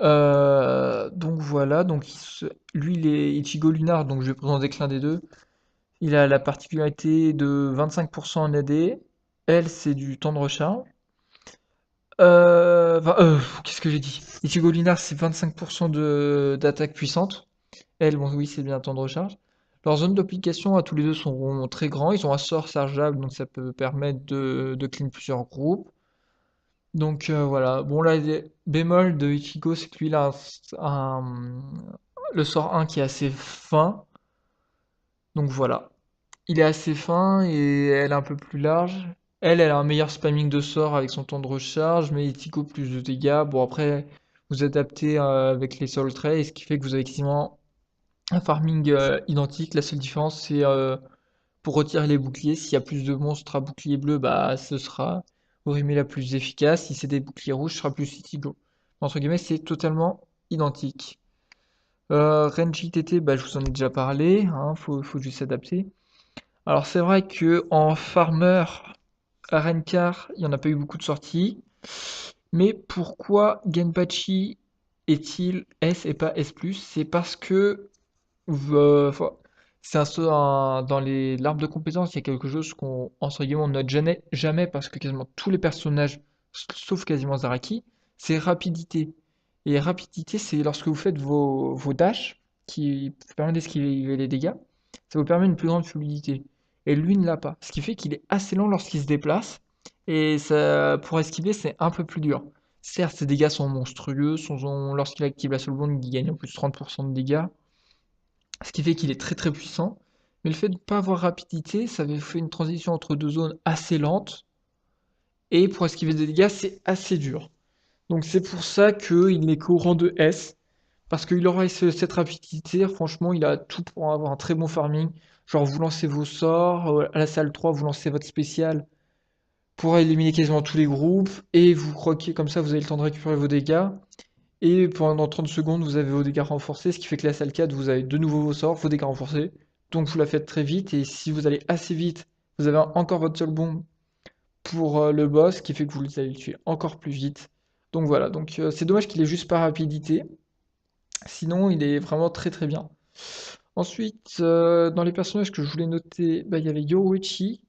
Donc voilà, lui, il est Ichigo Lunar, donc je vais présenter que l'un des deux. Il a la particularité de 25% en AD. Elle, c'est du temps de recharge. Qu'est-ce que j'ai dit? Ichigo Lunar, c'est 25% d'attaque puissante. Elle, bon, oui, c'est bien un temps de recharge. Leurs zones d'application à tous les deux sont très grands. Ils ont un sort chargeable, donc ça peut permettre de clean plusieurs groupes. Donc voilà. Bon, là, bémol de Ichigo, c'est que lui, il a le sort 1 qui est assez fin. Donc voilà. Il est assez fin et elle est un peu plus large. Elle a un meilleur spamming de sort avec son temps de recharge, mais Ichigo plus de dégâts. Bon, après, vous adaptez avec les soul traits, ce qui fait que vous avez quasiment un farming identique. La seule différence, c'est pour retirer les boucliers. S'il y a plus de monstres à bouclier bleu, bah ce sera Orime la plus efficace. Si c'est des boucliers rouges, ce sera plus Ichigo. Entre guillemets, c'est totalement identique. Renji TT, bah, je vous en ai déjà parlé. Hein, faut juste s'adapter. Alors c'est vrai que en farmer à Renkar, il n'y en a pas eu beaucoup de sorties. Mais pourquoi Genpachi est-il S et pas S+? C'est parce que enfin, dans l'arbre de compétences, il y a quelque chose qu'on, entre guillemets, on note jamais parce que quasiment tous les personnages, sauf quasiment Zaraki, c'est rapidité. Et rapidité, c'est lorsque vous faites vos dashs, qui permettent d'esquiver les dégâts, ça vous permet une plus grande fluidité. Et lui ne l'a pas. Ce qui fait qu'il est assez lent lorsqu'il se déplace. Et ça, pour esquiver, c'est un peu plus dur. Certes, ses dégâts sont monstrueux. Lorsqu'il active la Soul Bond, il gagne en plus 30% de dégâts. Ce qui fait qu'il est très très puissant. Mais le fait de ne pas avoir rapidité, ça avait fait une transition entre deux zones assez lente. Et pour esquiver des dégâts, c'est assez dur. Donc c'est pour ça qu'il n'est qu'au rang de S. Parce qu'il aura cette rapidité, franchement, il a tout pour avoir un très bon farming. Genre, vous lancez vos sorts, à la salle 3, vous lancez votre spécial pour éliminer quasiment tous les groupes. Et vous croquez comme ça, vous avez le temps de récupérer vos dégâts. Et pendant 30 secondes, vous avez vos dégâts renforcés, ce qui fait que la salle 4, vous avez de nouveau vos sorts, vos dégâts renforcés. Donc vous la faites très vite, et si vous allez assez vite, vous avez encore votre seul bombe pour le boss, qui fait que vous allez le tuer encore plus vite. Donc voilà, donc c'est dommage qu'il ait juste pas rapidité. Sinon, il est vraiment très très bien. Ensuite, dans les personnages que je voulais noter, bah, il y avait Yoruichi,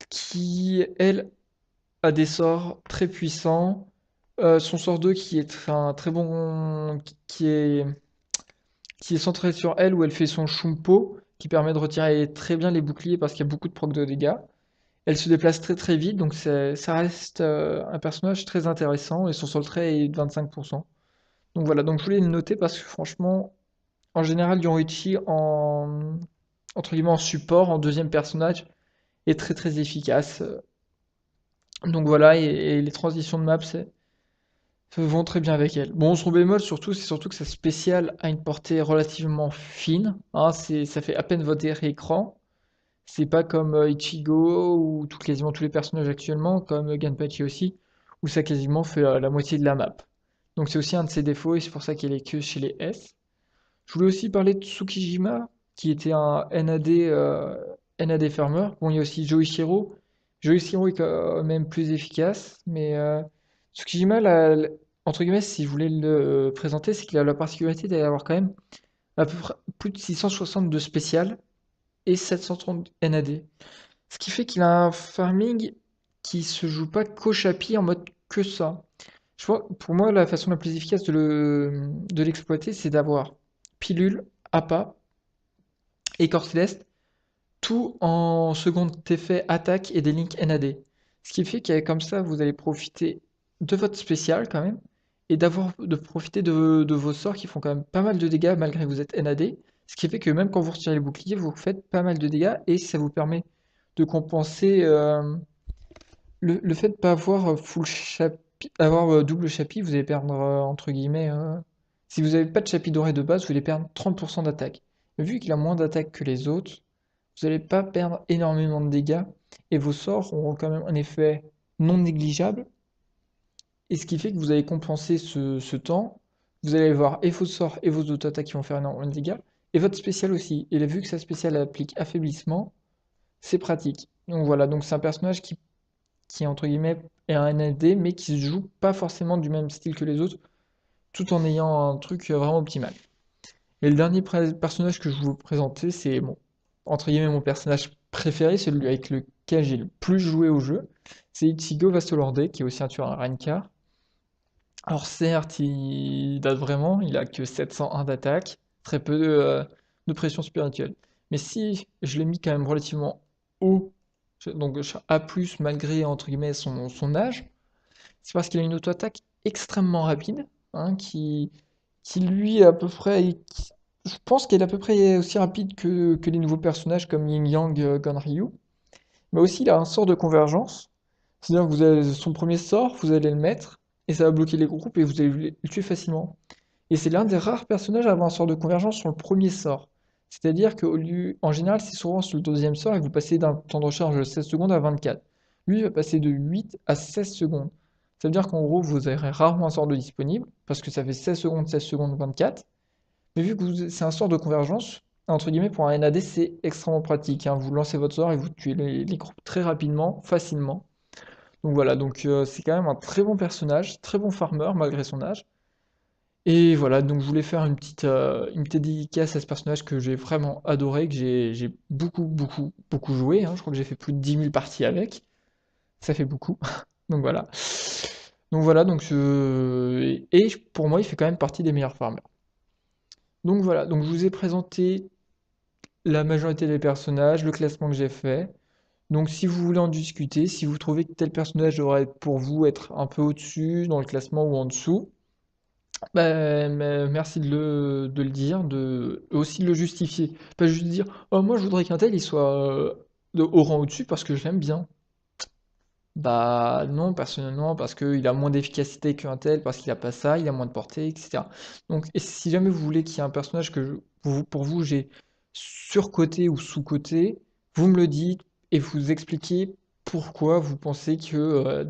qui, elle, a des sorts très puissants. Son sort 2 qui est un très bon, qui est centré sur elle, où elle fait son Shumpo, qui permet de retirer très bien les boucliers parce qu'il y a beaucoup de proc de dégâts. Elle se déplace très très vite, donc ça reste un personnage très intéressant, et son sol trait est de 25%. Donc voilà, donc je voulais le noter parce que franchement, en général, Yorichi entre guillemets, en support, en deuxième personnage, est très très efficace. Donc voilà, et les transitions de map, vont très bien avec elle. Bon, son bémol surtout, c'est surtout que sa spéciale a une portée relativement fine. Hein, ça fait à peine votre écran. C'est pas comme Ichigo ou quasiment tous les personnages actuellement, comme Ganpachi aussi, où ça quasiment fait la moitié de la map. Donc c'est aussi un de ses défauts et c'est pour ça qu'elle est que chez les S. Je voulais aussi parler de Tsukijima, qui était un NAD farmer. Bon, il y a aussi Joichiro. Joichiro est quand même plus efficace, mais Tsukijima, entre guillemets, si je voulais le présenter, c'est qu'il a la particularité d'avoir quand même à peu près plus de 660 de spécial et 730 NAD. Ce qui fait qu'il a un farming qui se joue pas qu'au chapi en mode que ça. Je vois, pour moi, la façon la plus efficace de l'exploiter, c'est d'avoir pilule, appât et corps céleste, tout en second effet attaque et des links NAD. Ce qui fait qu'avec comme ça, vous allez profiter de votre spécial quand même, et de profiter de vos sorts qui font quand même pas mal de dégâts malgré que vous êtes NAD. Ce qui fait que même quand vous retirez les boucliers, vous faites pas mal de dégâts et ça vous permet de compenser le fait de pas avoir avoir double chapi, vous allez perdre entre guillemets. Si vous n'avez pas de chapi doré de base, vous allez perdre 30% d'attaque. Mais vu qu'il a moins d'attaque que les autres, vous n'allez pas perdre énormément de dégâts et vos sorts auront quand même un effet non négligeable. Et ce qui fait que vous allez compenser ce temps. Vous allez avoir et vos sorts et vos auto-attaques qui vont faire énormément de dégâts. Et votre spécial aussi. Et là, vu que sa spéciale applique affaiblissement, c'est pratique. Donc voilà, donc c'est un personnage qui entre guillemets est un NLD, mais qui se joue pas forcément du même style que les autres, tout en ayant un truc vraiment optimal. Et le dernier personnage que je vais vous présenter, c'est entre guillemets mon personnage préféré, celui avec lequel j'ai le plus joué au jeu. C'est Ichigo Vastolorde, qui est aussi un tueur à Rankar. Alors certes, il date vraiment, il a que 701 d'attaque, très peu de pression spirituelle. Mais si je l'ai mis quand même relativement haut, donc A+, malgré entre guillemets son âge, c'est parce qu'il a une auto-attaque extrêmement rapide, hein, qui lui est à peu près, je pense qu'elle est à peu près aussi rapide que les nouveaux personnages comme Yin Yang, Ganryu. Mais aussi il a un sort de convergence, c'est-à-dire que vous avez son premier sort, vous allez le mettre, et ça va bloquer les groupes et vous allez le tuer facilement. Et c'est l'un des rares personnages à avoir un sort de convergence sur le premier sort. C'est-à-dire en général, c'est souvent sur le deuxième sort et vous passez d'un temps de recharge de 16 secondes à 24. Lui, il va passer de 8 à 16 secondes. Ça veut dire qu'en gros, vous aurez rarement un sort de disponible, parce que ça fait 16 secondes, 24. Mais vu que c'est un sort de convergence, entre guillemets, pour un NAD, c'est extrêmement pratique, hein. Vous lancez votre sort et vous tuez les groupes très rapidement, facilement. Donc voilà, donc c'est quand même un très bon personnage, très bon farmer malgré son âge. Et voilà, donc je voulais faire une petite dédicace à ce personnage que j'ai vraiment adoré, que j'ai beaucoup, beaucoup, beaucoup joué, hein. Je crois que j'ai fait plus de 10 000 parties avec. Ça fait beaucoup. Donc voilà. Donc voilà, et pour moi, il fait quand même partie des meilleurs farmers. Donc voilà, donc je vous ai présenté la majorité des personnages, le classement que j'ai fait. Donc si vous voulez en discuter, si vous trouvez que tel personnage devrait pour vous être un peu au-dessus dans le classement ou en dessous, bah, merci de le dire, aussi de le justifier. Pas juste dire, oh moi je voudrais qu'un tel il soit au rang au-dessus parce que je l'aime bien. Bah non, personnellement, parce qu'il a moins d'efficacité qu'un tel, parce qu'il a pas ça, il a moins de portée, etc. Donc, et si jamais vous voulez qu'il y ait un personnage pour vous, j'ai surcoté ou sous-coté, vous me le dites et vous expliquez pourquoi vous pensez que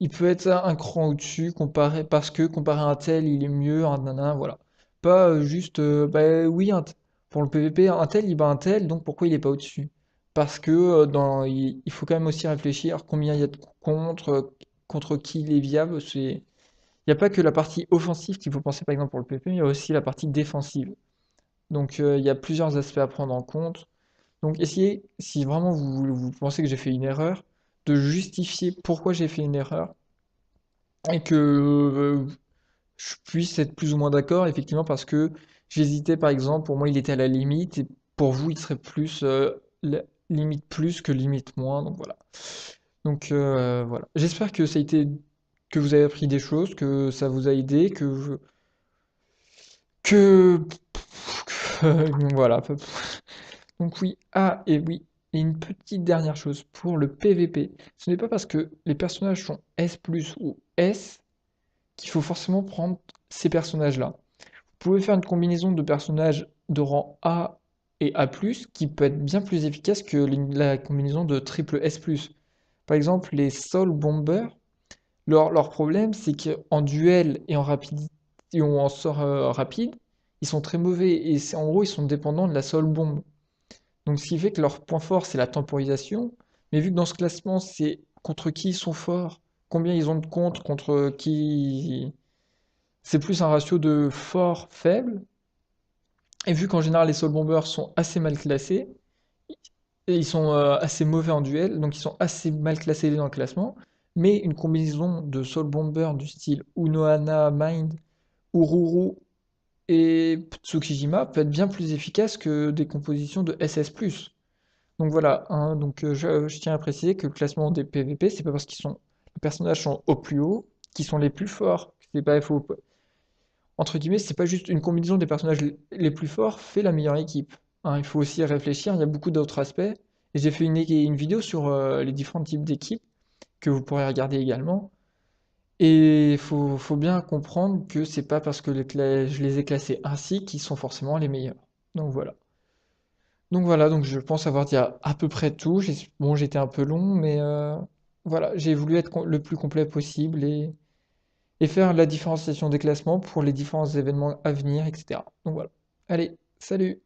il peut être un cran au-dessus parce que comparé à un tel, il est mieux, un nanan, voilà. Pas juste, bah oui, pour le PVP, un tel, il bat un tel, donc pourquoi il est pas au-dessus? parce que il faut quand même aussi réfléchir combien il y a de contre, contre qui il est viable. Il n'y a pas que la partie offensive qu'il faut penser par exemple pour le PP, il y a aussi la partie défensive. Donc il y a plusieurs aspects à prendre en compte. Donc essayez, si vraiment vous pensez que j'ai fait une erreur, de justifier pourquoi j'ai fait une erreur et que je puisse être plus ou moins d'accord, effectivement, parce que j'hésitais, par exemple, pour moi, il était à la limite, et pour vous, il serait plus limite plus que limite moins, donc voilà. Donc voilà. J'espère que ça a été, que vous avez appris des choses, que ça vous a aidé, que, voilà. Donc oui, ah, et oui, et une petite dernière chose, pour le PVP, ce n'est pas parce que les personnages sont S+, ou S, qu'il faut forcément prendre ces personnages-là. Vous pouvez faire une combinaison de personnages de rang A et A+, qui peut être bien plus efficace que la combinaison de triple S+. Par exemple, les Soul Bombers, leur problème, c'est qu'en duel et en rapidité, ou en sort rapide, ils sont très mauvais, et en gros, ils sont dépendants de la Soul Bomb. Donc, ce qui fait que leur point fort, c'est la temporisation, mais vu que dans ce classement, c'est contre qui ils sont forts, combien ils ont de contre qui... C'est plus un ratio de fort-faible, et vu qu'en général les Soul Bombers sont assez mal classés, et ils sont assez mauvais en duel, donc ils sont assez mal classés dans le classement, mais une combinaison de Soul Bomber du style Unohana, Mind, Ururu et Tsukijima peut être bien plus efficace que des compositions de SS+. Donc voilà, hein, donc je tiens à préciser que le classement des PVP, c'est pas parce les personnages sont au plus haut, qu'ils sont les plus forts. C'est pas, entre guillemets, c'est pas juste une combinaison des personnages les plus forts fait la meilleure équipe. Hein, il faut aussi y réfléchir, il y a beaucoup d'autres aspects. Et j'ai fait une vidéo sur les différents types d'équipes que vous pourrez regarder également. Et faut bien comprendre que c'est pas parce que je les ai classés ainsi qu'ils sont forcément les meilleurs. Donc voilà. Donc voilà, donc je pense avoir dit à peu près tout. Bon, j'étais un peu long, mais voilà, j'ai voulu être le plus complet possible et faire la différenciation des classements pour les différents événements à venir, etc. Donc voilà. Allez, salut!